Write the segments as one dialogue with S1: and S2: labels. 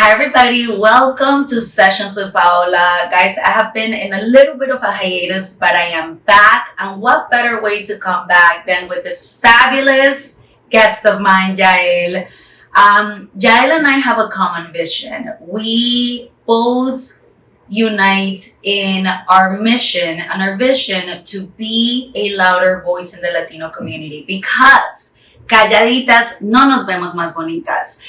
S1: Hi everybody, welcome to Sessions with Paola. Guys, I have been in a little bit of a hiatus, but I am back. And what better way to come back than with this fabulous guest of mine, Yael. Yael and I have a common vision. We both unite in our mission and our vision to be a louder voice in the Latino community because calladitas no nos vemos más bonitas.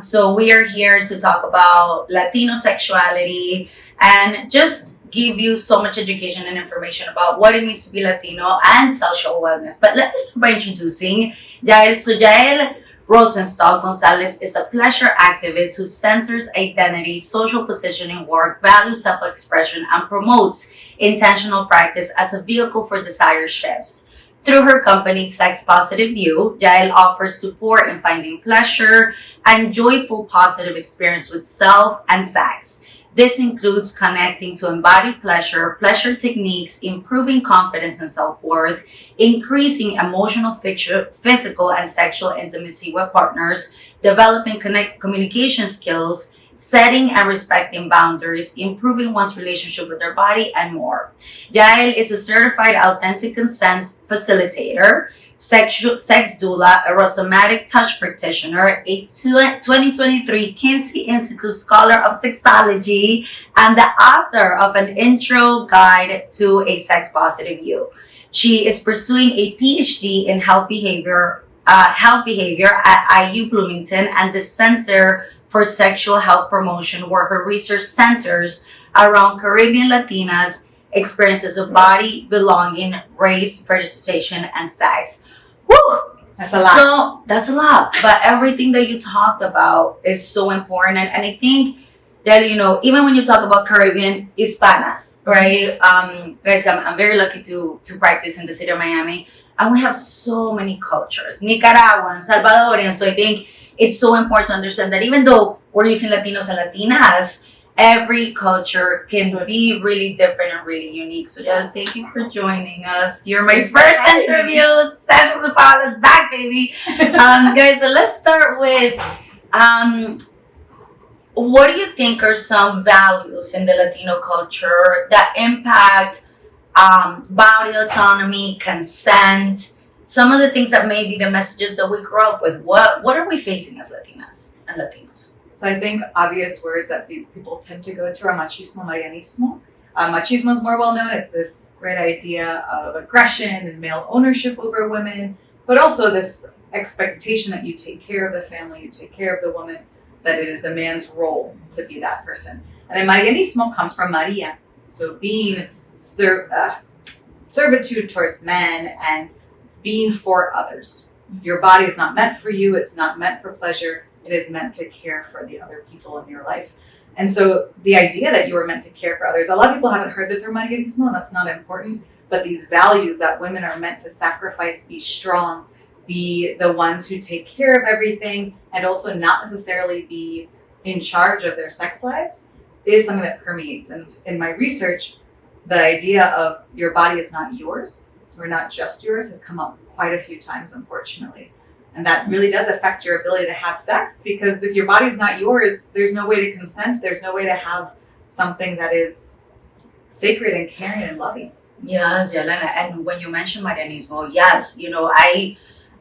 S1: So we are here to talk about Latino sexuality and just give you so much education and information about what it means to be Latino and sexual wellness. But let's start by introducing Yael. So Yael Rosenstahl Gonzalez is a pleasure activist who centers identity, social positioning work, values self-expression, and promotes intentional practice as a vehicle for desire shifts. Through her company, Sex Positive You, Yael offers support in finding pleasure and joyful positive experience with self and sex. This includes connecting to embodied pleasure, pleasure techniques, improving confidence and self-worth, increasing emotional, physical, and sexual intimacy with partners, developing communication skills, setting and respecting boundaries, improving one's relationship with their body, and more. Yael is a certified authentic consent facilitator, sex doula, a somatic touch practitioner, a 2023 Kinsey Institute Scholar of Sexology, and the author of an intro guide to a sex positive you. She is pursuing a PhD in health behavior at IU Bloomington and the Center for Sexual Health Promotion, where her research centers around Caribbean Latinas' experiences of body, belonging, race, fertilization, and sex. Woo!
S2: That's a lot.
S1: So that's a lot. But everything that you talked about is so important. And I think that, even when you talk about Caribbean Hispanas, right? Guys, I'm very lucky to practice in the city of Miami. And we have so many cultures, Nicaraguan, Salvadorian. So I think it's so important to understand that even though we're using Latinos and Latinas, every culture can be really different and really unique. So yeah, thank you for joining us. You're my first interview. Sessions with Paula's back, baby. Guys, so let's start with what do you think are some values in the Latino culture that impact body autonomy, consent, some of the things that may be the messages that we grew up with? What are we facing as Latinas and Latinos?
S2: So I think obvious words that people tend to go to are machismo, marianismo. Machismo is more well known. It's this idea of aggression and male ownership over women, but also this expectation that you take care of the family, you take care of the woman, that it is the man's role to be that person. And then marianismo comes from maria, so being servitude towards men and being for others. Your body is not meant for you. It's not meant for pleasure. It is meant to care for the other people in your life. And so the idea that you were meant to care for others, a lot of people haven't heard that they're marianismo, and that's not important, but these values that women are meant to sacrifice, be strong, be the ones who take care of everything, and also not necessarily be in charge of their sex lives, is something that permeates. And in my research, the idea of your body is not yours, or not just yours, has come up quite a few times, unfortunately. And that really does affect your ability to have sex, because if your body's not yours, there's no way to consent, there's no way to have something that is sacred and caring and loving.
S1: Yes, Yelena. And when you mentioned marianismo, yes,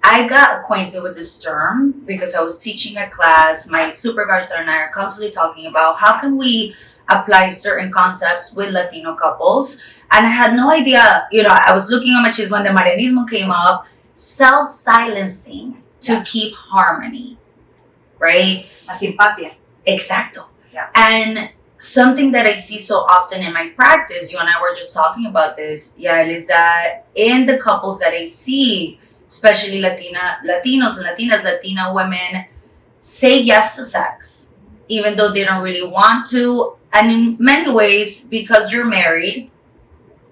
S1: I got acquainted with this term because I was teaching a class. My supervisor and I are constantly talking about how can we apply certain concepts with Latino couples. And I had no idea, I was looking at machismo when the marianismo came up, self-silencing to keep harmony, right?
S2: La simpatía.
S1: Exacto.
S2: Yeah.
S1: And something that I see so often in my practice, you and I were just talking about this, Yael, is that in the couples that I see, especially Latinos and Latinas, Latina women, say yes to sex, even though they don't really want to. And in many ways, because you're married,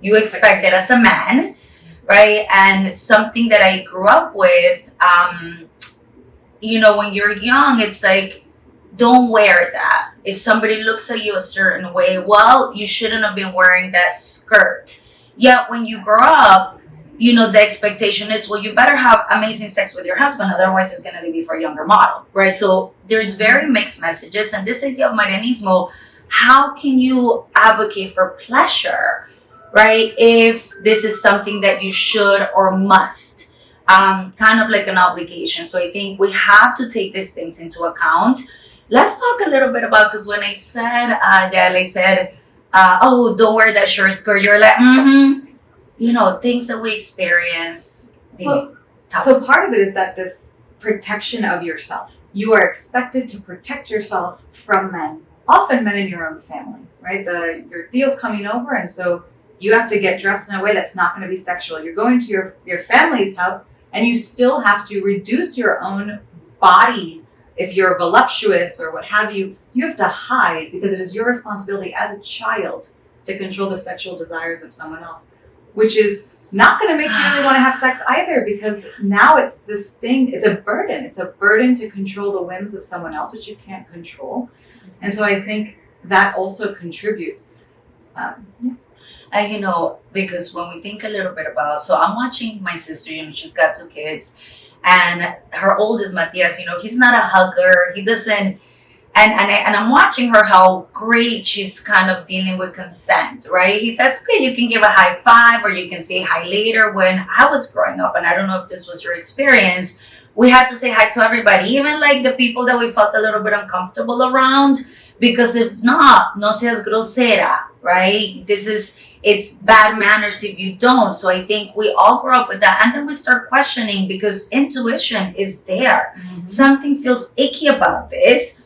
S1: you expect it as a man, right? And something that I grew up with, when you're young, it's like, don't wear that. If somebody looks at you a certain way, well, you shouldn't have been wearing that skirt. Yet when you grow up, the expectation is, well, you better have amazing sex with your husband, otherwise it's going to be for a younger model, right? So there's very mixed messages. And this idea of marianismo, how can you advocate for pleasure, right, if this is something that you should or must, kind of like an obligation? So I think we have to take these things into account. Let's talk a little bit about, because when I said, Yael, I said, oh, don't wear that short skirt, you're like, things that we experience.
S2: So part of it is that this protection of yourself. You are expected to protect yourself from men, often men in your own family, right? Your tío's coming over, and so you have to get dressed in a way that's not going to be sexual. You're going to your family's house, and you still have to reduce your own body. If you're voluptuous or what have you, you have to hide, because it is your responsibility as a child to control the sexual desires of someone else, which is not going to make you really want to have sex either, because now it's this thing, it's a burden. It's a burden to control the whims of someone else, which you can't control. And so I think that also contributes.
S1: And because when we think a little bit about, so I'm watching my sister, she's got 2 kids, and her oldest, Matias, he's not a hugger. He doesn't, and I'm watching her, how great she's kind of dealing with consent, right? He says, okay, you can give a high five or you can say hi later. When I was growing up, and I don't know if this was your experience, we had to say hi to everybody, even like the people that we felt a little bit uncomfortable around, because if not, no seas grosera, right? It's bad manners if you don't. So I think we all grow up with that. And then we start questioning, because intuition is there. Mm-hmm. Something feels icky about this,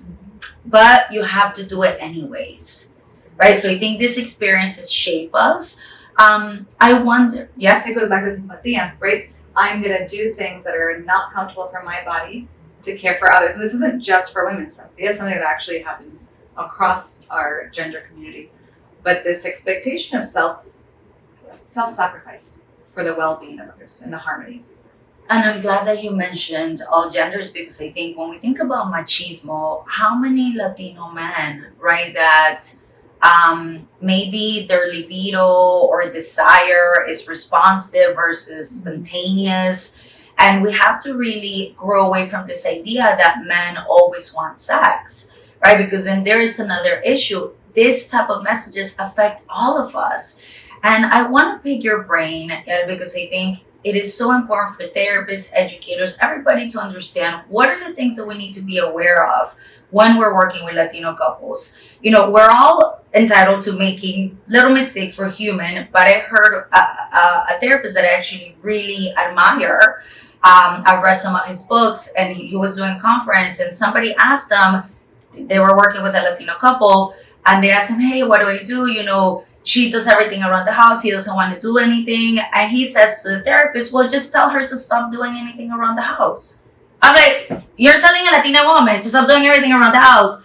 S1: but you have to do it anyways, right? So I think these experiences shape us. I wonder, yes?
S2: It goes back to simpatia, right? I'm going to do things that are not comfortable for my body to care for others. And this isn't just for women. Sympathy is something that actually happens across our gender community. But this expectation of self-sacrifice for the well-being of others and the harmonies.
S1: And I'm glad that you mentioned all genders, because I think when we think about machismo, how many Latino men, right, that maybe their libido or desire is responsive versus spontaneous. And we have to really grow away from this idea that men always want sex, right? Because then there is another issue. This type of messages affect all of us. And I want to pick your brain, because I think it is so important for therapists, educators, everybody to understand what are the things that we need to be aware of when we're working with Latino couples. We're all entitled to making little mistakes. We're human. But I heard a therapist that I actually really admire. I've read some of his books, and he was doing a conference, and somebody asked him, they were working with a Latino couple, and they asked him, hey, what do I do? She does everything around the house. He doesn't want to do anything. And he says to the therapist, well, just tell her to stop doing anything around the house. I'm like, you're telling a Latina woman to stop doing everything around the house?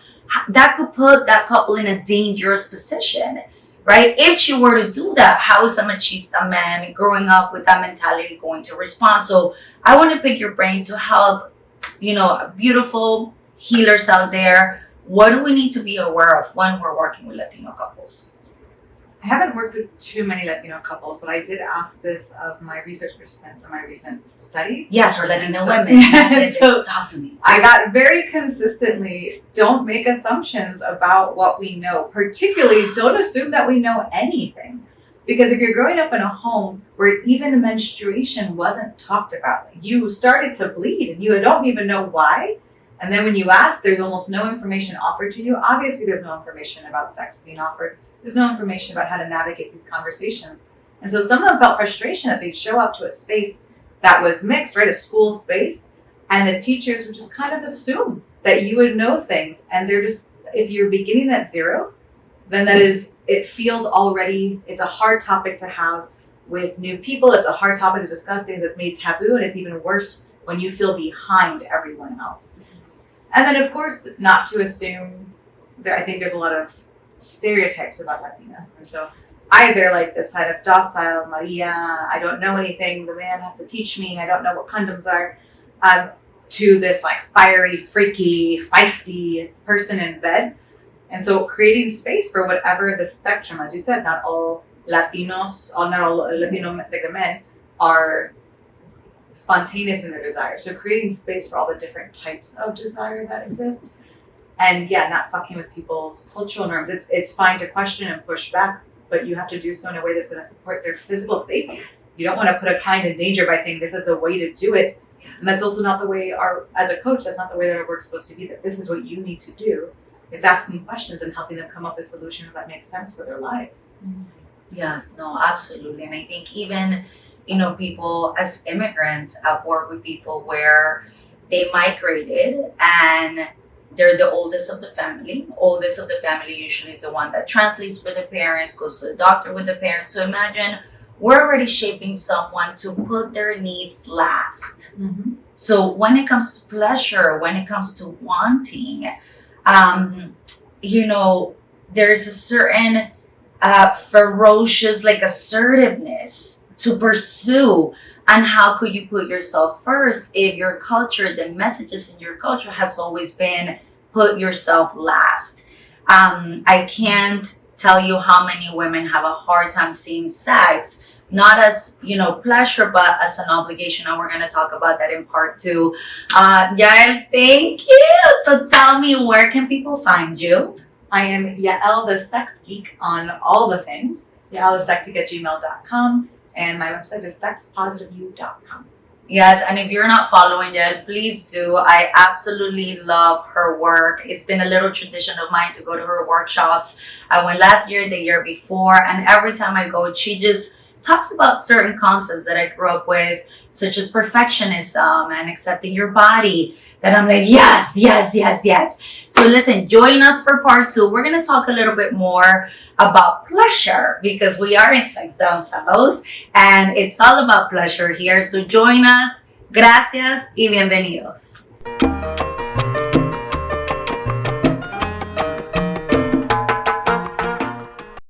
S1: That could put that couple in a dangerous position, right? If she were to do that, how is a machista man growing up with that mentality going to respond? So I want to pick your brain to help, beautiful healers out there. What do we need to be aware of when we're working with Latino couples?
S2: I haven't worked with too many Latino couples, but I did ask this of my research participants in my recent study.
S1: Yes, or Latino women.
S2: So
S1: talk to me.
S2: I got very consistently, don't make assumptions about what we know. Particularly, don't assume that we know anything. Because if you're growing up in a home where even menstruation wasn't talked about, you started to bleed and you don't even know why. And then when you ask, there's almost no information offered to you. Obviously, there's no information about sex being offered. There's no information about how to navigate these conversations. And so some of them felt frustration that they'd show up to a space that was mixed, right? A school space. And the teachers would just kind of assume that you would know things. And they're just, if you're beginning at zero, then it feels already, it's a hard topic to have with new people. It's a hard topic to discuss things that's made taboo. And it's even worse when you feel behind everyone else. And then, of course, not to assume that I think there's a lot of stereotypes about Latinas. And so either like this side of docile, Maria, I don't know anything, the man has to teach me, I don't know what condoms are, to this like fiery, freaky, feisty person in bed. And so creating space for whatever the spectrum, as you said, not all Latinos, or not all Latino like the men, are spontaneous in their desire. So creating space for all the different types of desire that exist. And yeah, not fucking with people's cultural norms. It's fine to question and push back, but you have to do so in a way that's going to support their physical safety.
S1: Yes.
S2: You don't want to put a client in danger by saying this is the way to do it.
S1: Yes.
S2: And that's also not the way as a coach, that's not the way that our work's supposed to be, that this is what you need to do. It's asking questions and helping them come up with solutions that make sense for their lives.
S1: Yes, no, absolutely. And I think even, people as immigrants, I've worked with people where they migrated and they're the oldest of the family. Oldest of the family usually is the one that translates for the parents, goes to the doctor with the parents. So imagine we're already shaping someone to put their needs last.
S2: Mm-hmm.
S1: So when it comes to pleasure, when it comes to wanting, there's a certain ferocious assertiveness to pursue. And how could you put yourself first if your culture, the messages in your culture has always been put yourself last? I can't tell you how many women have a hard time seeing sex not as pleasure, but as an obligation, and we're going to talk about that in part 2. Yael, thank you. So tell me, where can people find you?
S2: I am Yael the Sex Geek on all the things. yaelthesexgeek@gmail.com, and my website is sexpositiveyou.com.
S1: Yes, and if you're not following Yael, please do. I absolutely love her work. It's been a little tradition of mine to go to her workshops. I went last year, the year before, and every time I go, she just talks about certain concepts that I grew up with, such as perfectionism and accepting your body, that I'm like, yes, yes, yes, yes. So listen, join us for part 2. We're going to talk a little bit more about pleasure because we are in Sex Down South and it's all about pleasure here. So join us. Gracias y bienvenidos.